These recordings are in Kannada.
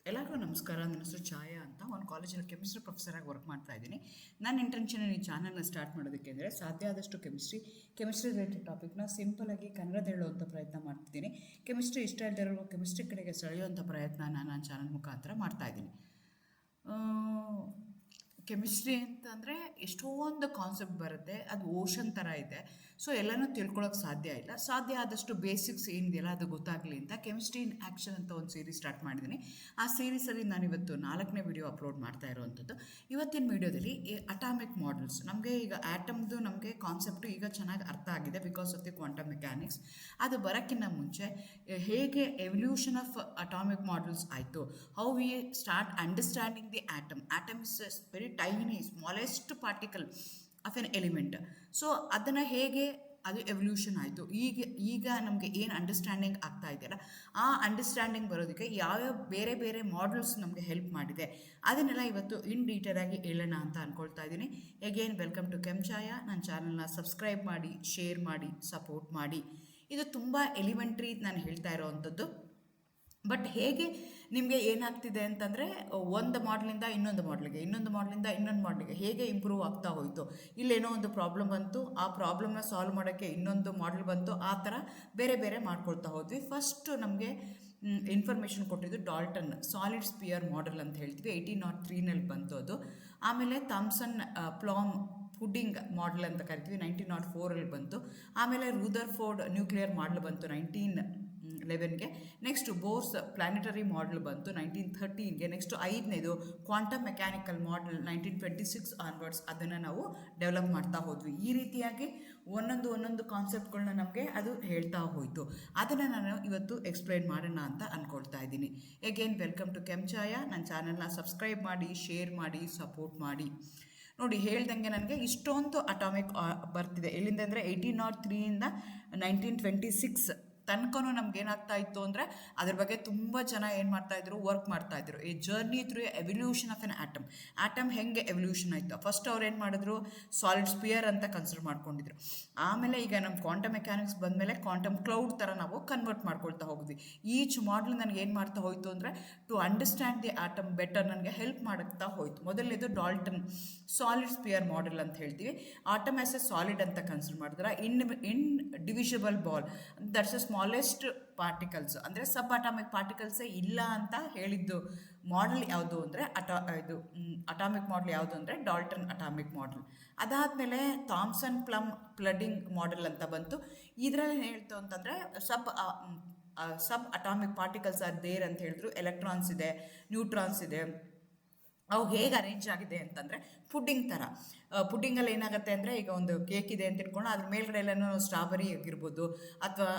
ಎಲ್ಲರಿಗೂ ನಮಸ್ಕಾರ. ನನ್ನ ಹೆಸರು ಛಾಯಾ ಅಂತ. ಒಂದು ಕಾಲೇಜಲ್ಲಿ ಕೆಮಿಸ್ಟ್ರಿ ಪ್ರೊಫೆಸರಾಗಿ ವರ್ಕ್ ಮಾಡ್ತಾ ಇದ್ದೀನಿ. ನನ್ನ ಇಂಟೆನ್ಷನ್ ಈ ಚಾನಲ್ನ ಸ್ಟಾರ್ಟ್ ಮಾಡೋದಕ್ಕೆ ಅಂದರೆ ಸಾಧ್ಯ ಆದಷ್ಟು ಕೆಮಿಸ್ಟ್ರಿ ರಿಲೇಟೆಡ್ ಟಾಪಿಕ್ನ ಸಿಂಪಲಾಗಿ ಕನ್ನಡದಲ್ಲಿ ಹೇಳುವಂಥ ಪ್ರಯತ್ನ ಮಾಡ್ತಿದ್ದೀನಿ. ಕೆಮಿಸ್ಟ್ರಿ ಇಷ್ಟ ಇಲ್ಲದಿರೋ ಕೆಮಿಸ್ಟ್ರಿ ಕಡೆಗೆ ಸೆಳೆಯುವಂಥ ಪ್ರಯತ್ನ ನನ್ನ ಚಾನಲ್ ಮುಖಾಂತರ ಮಾಡ್ತಾಯಿದ್ದೀನಿ. ಕೆಮಿಸ್ಟ್ರಿ ಅಂತಂದರೆ ಎಷ್ಟೊಂದು ಕಾನ್ಸೆಪ್ಟ್ ಬರುತ್ತೆ, ಅದು ಓಷನ್ ಥರ ಇದೆ. ಸೊ ಎಲ್ಲನೂ ತಿಳ್ಕೊಳ್ಳೋಕೆ ಸಾಧ್ಯ ಆದಷ್ಟು ಬೇಸಿಕ್ಸ್ ಏನಿದೆಯಲ್ಲ ಅದು ಗೊತ್ತಾಗಲಿ ಅಂತ ಕೆಮಿಸ್ಟ್ರಿ ಇನ್ ಆ್ಯಕ್ಷನ್ ಅಂತ ಒಂದು ಸೀರೀಸ್ ಸ್ಟಾರ್ಟ್ ಮಾಡಿದ್ದೀನಿ. ಆ ಸೀರೀಸಲ್ಲಿ ನಾನಿವತ್ತು 4ನೇ ವಿಡಿಯೋ ಅಪ್ಲೋಡ್ ಮಾಡ್ತಾ ಇರೋವಂಥದ್ದು. ಇವತ್ತಿನ ವಿಡಿಯೋದಲ್ಲಿ ಅಟಾಮಿಕ್ ಮಾಡೆಲ್ಸ್, ನಮಗೆ ಈಗ ಆ್ಯಟಮ್ದು ನಮಗೆ ಕಾನ್ಸೆಪ್ಟು ಈಗ ಚೆನ್ನಾಗಿ ಅರ್ಥ ಆಗಿದೆ because of the quantum mechanics. ಅದು ಬರೋಕ್ಕಿಂತ ಮುಂಚೆ ಹೇಗೆ ಎವಲ್ಯೂಷನ್ ಆಫ್ ಅಟಾಮಿಕ್ ಮಾಡೆಲ್ಸ್ ಆಯಿತು, how we start understanding the atom is very tiny smallest particle of N element. So ಅದನ್ನು ಹೇಗೆ ಅದು ಎವಲ್ಯೂಷನ್ ಆಯಿತು, ಈಗ ನಮಗೆ ಏನು ಅಂಡರ್ಸ್ಟ್ಯಾಂಡಿಂಗ್ ಆಗ್ತಾ ಇದೆಯಲ್ಲ ಆ ಅಂಡರ್ಸ್ಟ್ಯಾಂಡಿಂಗ್ ಬರೋದಕ್ಕೆ ಯಾವ್ಯಾವ ಬೇರೆ ಬೇರೆ ಮಾಡೆಲ್ಸ್ ನಮಗೆ ಹೆಲ್ಪ್ ಮಾಡಿದೆ ಅದನ್ನೆಲ್ಲ ಇವತ್ತು ಇನ್ ಡೀಟೇಲ್ ಆಗಿ ಹೇಳೋಣ ಅಂತ ಅಂದ್ಕೊಳ್ತಾ ಇದ್ದೀನಿ. ಎಗೇನ್ ವೆಲ್ಕಮ್ ಟು ಛಾಯಾ. ನನ್ನ ಚಾನಲ್ನ ಸಬ್ಸ್ಕ್ರೈಬ್ ಮಾಡಿ, ಶೇರ್ ಮಾಡಿ, ಸಪೋರ್ಟ್ ಮಾಡಿ. ಇದು ತುಂಬ ಎಲಿಮೆಂಟ್ರಿ ನಾನು ಹೇಳ್ತಾ ಇರೋವಂಥದ್ದು. ಬಟ್ ಹೇಗೆ ನಿಮಗೆ ಏನಾಗ್ತಿದೆ ಅಂತಂದರೆ ಒಂದು ಮಾಡಲಿಂದ ಇನ್ನೊಂದು ಮಾಡಲಿಗೆ ಹೇಗೆ ಇಂಪ್ರೂವ್ ಆಗ್ತಾ ಹೋಯಿತು. ಇಲ್ಲೇನೋ ಒಂದು ಪ್ರಾಬ್ಲಮ್ ಬಂತು, ಆ ಪ್ರಾಬ್ಲಮ್ನ ಸಾಲ್ವ್ ಮಾಡೋಕ್ಕೆ ಇನ್ನೊಂದು ಮಾಡಲ್ ಬಂತು, ಆ ಥರ ಬೇರೆ ಬೇರೆ ಮಾಡ್ಕೊಳ್ತಾ ಹೋದ್ವಿ. ಫಸ್ಟು ನಮಗೆ ಇನ್ಫಾರ್ಮೇಷನ್ ಕೊಟ್ಟಿದ್ದು ಡಾಲ್ಟನ್ ಸಾಲಿಡ್ ಸ್ಪಿಯರ್ ಮಾಡೆಲ್ ಅಂತ ಹೇಳ್ತೀವಿ, 1803ನಲ್ಲಿ ಬಂತು ಅದು. ಆಮೇಲೆ ಥಾಮ್ಸನ್ ಪ್ಲಾಮ್ ಪುಡ್ಡಿಂಗ್ ಮಾಡೆಲ್ ಅಂತ ಕರಿತೀವಿ, 1904ಅಲ್ಲಿ ಬಂತು. ಆಮೇಲೆ ರೂದರ್ಫೋರ್ಡ್ ನ್ಯೂಕ್ಲಿಯರ್ ಮಾಡೆಲ್ ಬಂತು 1911ಗೆ. ನೆಕ್ಸ್ಟು ಬೋರ್ಸ್ ಪ್ಲಾನೆಟರಿ ಮಾಡೆಲ್ ಬಂತು 1913ಗೆ. ನೆಕ್ಸ್ಟು 5ನೇದು ಕ್ವಾಂಟಮ್ ಮೆಕ್ಯಾನಿಕಲ್ ಮಾಡೆಲ್ 1926 ಆನ್ವರ್ಡ್ಸ್ ಅದನ್ನು ನಾವು ಡೆವಲಪ್ ಮಾಡ್ತಾ ಹೋದ್ವಿ. ಈ ರೀತಿಯಾಗಿ ಒಂದೊಂದು ಕಾನ್ಸೆಪ್ಟ್ಗಳನ್ನ ನಮಗೆ ಅದು ಹೇಳ್ತಾ ಹೋಯಿತು. ಅದನ್ನು ನಾನು ಇವತ್ತು ಎಕ್ಸ್ಪ್ಲೈನ್ ಮಾಡೋಣ ಅಂತ ಅಂದ್ಕೊಳ್ತಾ ಇದ್ದೀನಿ. ಎಗೇನ್ ವೆಲ್ಕಮ್ ಟು ಛಾಯಾ. ನನ್ನ ಚಾನಲ್ನ ಸಬ್ಸ್ಕ್ರೈಬ್ ಮಾಡಿ, ಶೇರ್ ಮಾಡಿ, ಸಪೋರ್ಟ್ ಮಾಡಿ. ನೋಡಿ, ಹೇಳ್ದಂಗೆ ನನಗೆ ಇಷ್ಟೊಂದು ಅಟಾಮಿಕ್ ಬರ್ತಿದೆ. ಎಲ್ಲಿಂದ ಅಂದರೆ 1803ಇಂದ 1926 ತನಕನೂ ನಮ್ಗೇನಾಗ್ತಾ ಇತ್ತು ಅಂದರೆ ಅದ್ರ ಬಗ್ಗೆ ತುಂಬ ಜನ ಏನು ಮಾಡ್ತಾಯಿದ್ರು, ವರ್ಕ್ ಮಾಡ್ತಾಯಿದ್ರು. ಈ journey through evolution of N atom ಹೆಂಗೆ ಎವಲ್ಯೂಷನ್ ಆಯಿತು. ಫಸ್ಟ್ ಅವ್ರು ಏನು ಮಾಡಿದ್ರು, ಸಾಲಿಡ್ ಸ್ಪಿಯರ್ ಅಂತ ಕನ್ಸಿಡರ್ ಮಾಡ್ಕೊಂಡಿದ್ರು. ಆಮೇಲೆ ಈಗ ನಮ್ಮ ಕ್ವಾಂಟಮ್ ಮೆಕ್ಯಾನಿಕ್ಸ್ ಬಂದಮೇಲೆ ಕ್ವಾಂಟಮ್ ಕ್ಲೌಡ್ ಥರ ನಾವು ಕನ್ವರ್ಟ್ ಮಾಡ್ಕೊಳ್ತಾ ಹೋಗಿದ್ವಿ. ಈಚ್ ಮಾಡಲ್ ನನಗೆ ಏನು ಮಾಡ್ತಾ ಹೋಯಿತು ಅಂದರೆ to understand the atom better ನನಗೆ ಹೆಲ್ಪ್ ಮಾಡುತ್ತಾ ಹೋಯಿತು. ಮೊದಲನೇದು ಡಾಲ್ಟನ್ ಸಾಲಿಡ್ ಸ್ಪಿಯರ್ ಮಾಡೆಲ್ ಅಂತ ಹೇಳ್ತೀವಿ. ಆಟಮ್ ಆಸ್ ಎ ಸಾಲಿಡ್ ಅಂತ ಕನ್ಸಿಡರ್ ಮಾಡಿದ್ರೆ indivisible ball, that's a smallest particles, ಅಂದರೆ ಸಬ್ ಅಟಾಮಿಕ್ ಪಾರ್ಟಿಕಲ್ಸೇ ಇಲ್ಲ ಅಂತ ಹೇಳಿದ್ದು ಮಾಡೆಲ್ ಯಾವುದು ಅಂದರೆ ಅಟಾಮಿಕ್ ಮಾಡೆಲ್ ಯಾವುದು ಅಂದರೆ ಡಾಲ್ಟನ್ ಅಟಾಮಿಕ್ ಮಾಡೆಲ್. ಅದಾದಮೇಲೆ ಥಾಮ್ಸನ್ ಪ್ಲಡಿಂಗ್ ಮಾಡೆಲ್ ಅಂತ ಬಂತು. ಇದರಲ್ಲಿ ಹೇಳ್ತು ಅಂತಂದರೆ ಸಬ್ ಅಟಾಮಿಕ್ ಪಾರ್ಟಿಕಲ್ಸ್ ಆರ್ ದೇರ್ ಅಂತ ಹೇಳಿದ್ರು. ಎಲೆಕ್ಟ್ರಾನ್ಸ್ ಇದೆ, ನ್ಯೂಟ್ರಾನ್ಸ್ ಇದೆ. ಅವು ಹೇಗೆ ಅರೇಂಜ್ ಆಗಿದೆ ಅಂತಂದರೆ ಪುಡ್ಡಿಂಗ್ ಥರ. ಪುಡ್ಡಿಂಗಲ್ಲಿ ಏನಾಗುತ್ತೆ ಅಂದರೆ, ಈಗ ಒಂದು ಕೇಕ್ ಇದೆ ಅಂತ ಇಟ್ಕೊಂಡು ಅದ್ರ ಮೇಲ್ಗಡೆ ಎಲ್ಲನೂ ಸ್ಟ್ರಾಬೆರಿ ಆಗಿರ್ಬೋದು ಅಥವಾ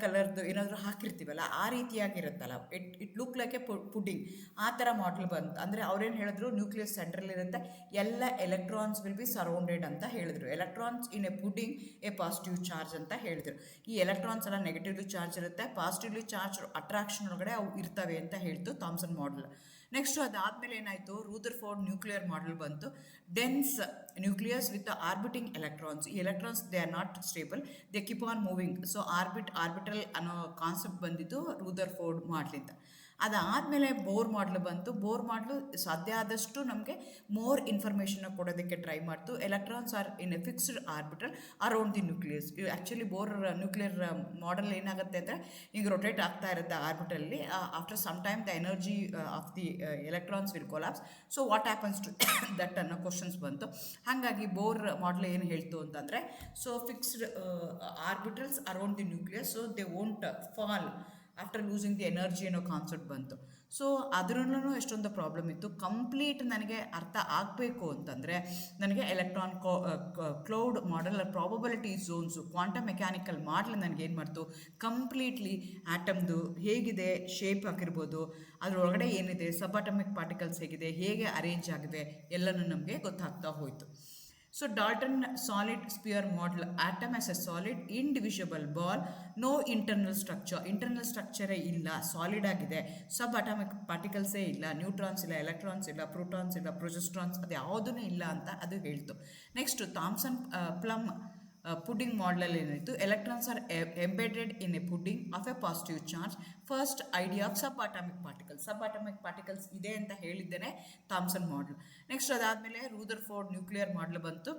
ಕಲರ್ದು ಏನಾದರೂ ಹಾಕಿರ್ತೀವಲ್ಲ, ಆ ರೀತಿಯಾಗಿರುತ್ತಲ್ಲ, it look like a pudding. ಆ ಥರ ಮಾಡೆಲ್ ಬಂತು. ಅಂದರೆ ಅವ್ರೇನು ಹೇಳಿದ್ರು, ನ್ಯೂಕ್ಲಿಯಸ್ ಸೆಂಟ್ರಲ್ಲಿರುತ್ತೆ, ಎಲ್ಲ ಎಲೆಕ್ಟ್ರಾನ್ಸ್ ವಿಲ್ ಬಿ ಸರೌಂಡೆಡ್ ಅಂತ ಹೇಳಿದ್ರು. Electrons in A pudding A positive charge ಅಂತ ಹೇಳಿದ್ರು. ಈ ಎಲೆಕ್ಟ್ರಾನ್ಸ್ ಎಲ್ಲ ನೆಗೆಟಿವ್ಲಿ ಚಾರ್ಜ್ ಇರುತ್ತೆ, ಪಾಸಿಟಿವ್ಲಿ ಚಾರ್ಜ್ ಅಟ್ರಾಕ್ಷನ್ ಒಳಗಡೆ ಅವು ಇರ್ತವೆ ಅಂತ ಹೇಳ್ತು ಥಾಮ್ಸನ್ ಮಾಡೆಲ್. ನೆಕ್ಸ್ಟು ಅದಾದಮೇಲೆ ಏನಾಯಿತು, ರೂದರ್ಫೋರ್ಡ್ ನ್ಯೂಕ್ಲಿಯರ್ ಮಾಡೆಲ್ ಬಂತು. Dense nucleus with orbiting electrons. ಈ electrons they are not stable, they keep on moving. So orbital ಅನ್ನೋ ಕಾನ್ಸೆಪ್ಟ್ ಬಂದಿದ್ದು ರೂದರ್ಫೋರ್ಡ್ ಮಾಡೆಲಿಂದ. ಅದಾದಮೇಲೆ ಬೋರ್ ಮಾಡೆಲ್ ಬಂತು. ಬೋರ್ ಮಾಡೆಲು ಸಾಧ್ಯ ಆದಷ್ಟು ನಮಗೆ ಮೋರ್ ಇನ್ಫಾರ್ಮೇಷನ್ನ ಕೊಡೋದಕ್ಕೆ ಟ್ರೈ ಮಾಡ್ತು. Electrons are in a fixed orbital around the nucleus. Actually Bohr nuclear model ಏನಾಗುತ್ತೆ ಅಂದರೆ, ಈಗ ರೊಟೇಟ್ ಆಗ್ತಾ ಇರುತ್ತೆ ಆರ್ಬಿಟಲ್ಲಿ. After some time the energy of the electrons will collapse. So what happens to that ಅನ್ನೋ ಕ್ವಶನ್ಸ್ ಬಂತು. ಹಾಗಾಗಿ ಬೋರ್ ಮಾಡೆಲ್ ಏನು ಹೇಳ್ತು ಅಂತಂದರೆ, so fixed orbitals around the nucleus, so they won't fall after losing the energy ಅನ್ನೋ ಕಾನ್ಸೆಪ್ಟ್ ಬಂತು. ಸೊ ಅದರಲ್ಲೂ ಎಷ್ಟೊಂದು ಪ್ರಾಬ್ಲಮ್ ಇತ್ತು. ಕಂಪ್ಲೀಟ್ ನನಗೆ ಅರ್ಥ ಆಗಬೇಕು ಅಂತಂದರೆ ನನಗೆ electron cloud model, probability zones, quantum mechanical model ನನಗೇನು ಮಾಡ್ತು, ಕಂಪ್ಲೀಟ್ಲಿ ಆಟಮ್ದು ಹೇಗಿದೆ ಶೇಪ್ ಆಗಿರ್ಬೋದು, ಅದರೊಳಗಡೆ ಏನಿದೆ, ಸಬ್ ಅಟಾಮಿಕ್ ಪಾರ್ಟಿಕಲ್ಸ್ ಹೇಗೆ ಅರೇಂಜ್ ಆಗಿದೆ ಎಲ್ಲನೂ ನಮಗೆ ಗೊತ್ತಾಗ್ತಾ ಹೋಯಿತು. So Dalton solid sphere model, atom as a solid indivisible ball, no internal ಸ್ಟ್ರಕ್ಚರೇ ಇಲ್ಲ, ಸಾಲಿಡ್ ಆಗಿದೆ, ಸಬ್ ಅಟಾಮಿಕ್ ಪಾರ್ಟಿಕಲ್ಸೇ ಇಲ್ಲ, ನ್ಯೂಟ್ರಾನ್ಸ್ ಇಲ್ಲ, ಎಲೆಕ್ಟ್ರಾನ್ಸ್ ಇಲ್ಲ, ಪ್ರೋಟಾನ್ಸ್ ಇಲ್ಲ, ಪ್ರೊಜೆಸ್ಟ್ರಾನ್ಸ್ ಅದು ಯಾವುದೂ ಇಲ್ಲ ಅಂತ ಅದು ಹೇಳ್ತು. ನೆಕ್ಸ್ಟು ಥಾಮ್ಸನ್ ಪುಡ್ಡಿಂಗ್ ಮಾಡಲಲ್ಲಿ ಏನಾಯಿತು, electrons R embedded in a pudding of A positive charge. First idea of sub atomic particles ಇದೆ ಅಂತ ಹೇಳಿದ್ದೇನೆ ಥಾಮ್ಸನ್ ಮಾಡಲ್. ನೆಕ್ಸ್ಟ್ ಅದಾದಮೇಲೆ ರೂದರ್ಫೋರ್ಡ್ ನ್ಯೂಕ್ಲಿಯರ್ ಮಾಡಲ್ ಬಂತು.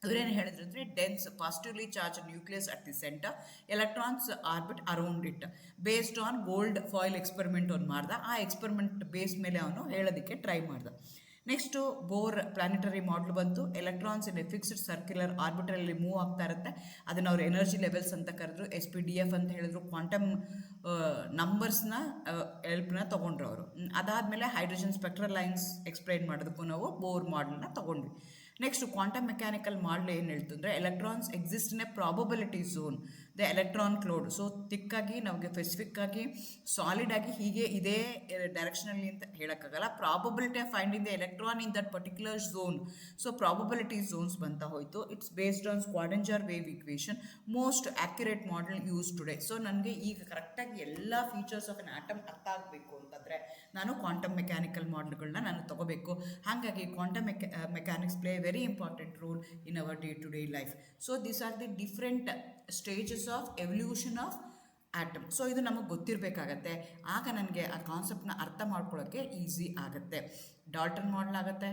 ಇವರೇನು ಹೇಳಿದ್ರು ಅಂದರೆ dense positively charge nucleus at the centre, electrons orbit around it, based on gold foil experiment ಅವ್ನು ಮಾಡ್ದ. ಆ ಎಕ್ಸ್ಪೆರಿಮೆಂಟ್ ಬೇಸ್ ಮೇಲೆ ಅವನು ಹೇಳೋದಕ್ಕೆ ಟ್ರೈ ಮಾಡ್ದ. ನೆಕ್ಸ್ಟು ಬೋರ್ ಪ್ಲಾನೆಟರಿ ಮಾಡಲ್ ಬಂತು. Electrons in a fixed circular ಆರ್ಬಿಟರಲ್ಲಿ ಮೂವ್ ಆಗ್ತಾ ಇರುತ್ತೆ, ಅದನ್ನು ಅವ್ರು ಎನರ್ಜಿ ಲೆವೆಲ್ಸ್ ಅಂತ ಕರೆದ್ರು, SPDF ಅಂತ ಹೇಳಿದ್ರು. ಕ್ವಾಂಟಮ್ ನಂಬರ್ಸ್ನ ಹೆಲ್ಪ್ನ ತೊಗೊಂಡ್ರು ಅವರು. ಅದಾದಮೇಲೆ ಹೈಡ್ರೋಜನ್ ಸ್ಪೆಕ್ಟ್ರಲ್ ಲೈನ್ಸ್ ಎಕ್ಸ್ಪ್ಲೈನ್ ಮಾಡೋದಕ್ಕೂ ನಾವು ಬೋರ್ ಮಾಡಲ್ನ ತೊಗೊಂಡ್ವಿ. ನೆಕ್ಸ್ಟ್ ಕ್ವಾಂಟಮ್ ಮೆಕ್ಯಾನಿಕಲ್ ಮಾಡಲ್ ಏನು ಹೇಳ್ತಂದ್ರೆ electrons exist in a probability zone, the electron cloud. So ತಿಕ್ಕಾಗಿ ನಮಗೆ ಸ್ಪೆಸಿಫಿಕ್ ಆಗಿ ಸಾಲಿಡ್ ಆಗಿ ಹೀಗೆ ಇದೇ ಡೈರೆಕ್ಷನಲ್ಲಿ ಅಂತ ಹೇಳೋಕ್ಕಾಗಲ್ಲ. Probability of finding the electron in that particular zone. So probability zones ಬಂತ ಹೋಯಿತು. It's based on Schrodinger wave equation, most accurate model use today. So ನನಗೆ ಈಗ ಕರೆಕ್ಟಾಗಿ ಎಲ್ಲ ಫೀಚರ್ಸ್ ಆಫ್ ಎನ್ ಆಟಮ್ ಅರ್ಥ ಆಗಬೇಕು ಅಂತಂದರೆ ನಾನು ಕ್ವಾಂಟಮ್ ಮೆಕ್ಯಾನಿಕಲ್ ಮಾಡಲ್ಗಳನ್ನ ನಾನು ತಗೋಬೇಕು. ಹಾಗಾಗಿ quantum mechanics play very important role in our day to day life. So these are the different stages of evolution of atom. So ಇದು ನಮಗೆ ಗೊತ್ತಿರಬೇಕಾಗತ್ತೆ, ಆಗ ನನಗೆ ಆ ಕಾನ್ಸೆಪ್ಟ್ನ ಅರ್ಥ ಮಾಡ್ಕೊಳ್ಳೋಕ್ಕೆ ಈಸಿ ಆಗುತ್ತೆ. ಡಾಲ್ಟನ್ ಮಾಡಲ್ ಆಗುತ್ತೆ,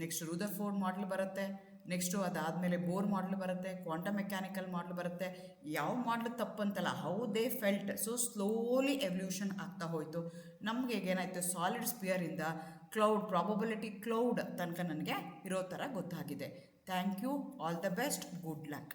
ನೆಕ್ಸ್ಟ್ ರೂದರ್ಫೋರ್ಡ್ ಮಾಡಲ್ ಬರುತ್ತೆ, ನೆಕ್ಸ್ಟು ಅದಾದಮೇಲೆ ಬೋರ್ ಮಾಡಲ್ ಬರುತ್ತೆ, ಕ್ವಾಂಟಮ್ ಮೆಕ್ಯಾನಿಕಲ್ ಮಾಡಲ್ ಬರುತ್ತೆ. ಯಾವ ಮಾಡಲ್ ತಪ್ಪಂತಲ್ಲ, how they felt. So slowly evolution ಆಗ್ತಾ ಹೋಯಿತು. ನಮಗೆ ಏನಾಯಿತು, ಸಾಲಿಡ್ ಸ್ಪಿಯರಿಂದ ಕ್ಲೌಡ್, ಪ್ರಾಬಬಿಲಿಟಿ ಕ್ಲೌಡ್ ತನಕ ನನಗೆ ಇರೋ ಥರ ಗೊತ್ತಾಗಿದೆ. Thank you, all the best, good luck.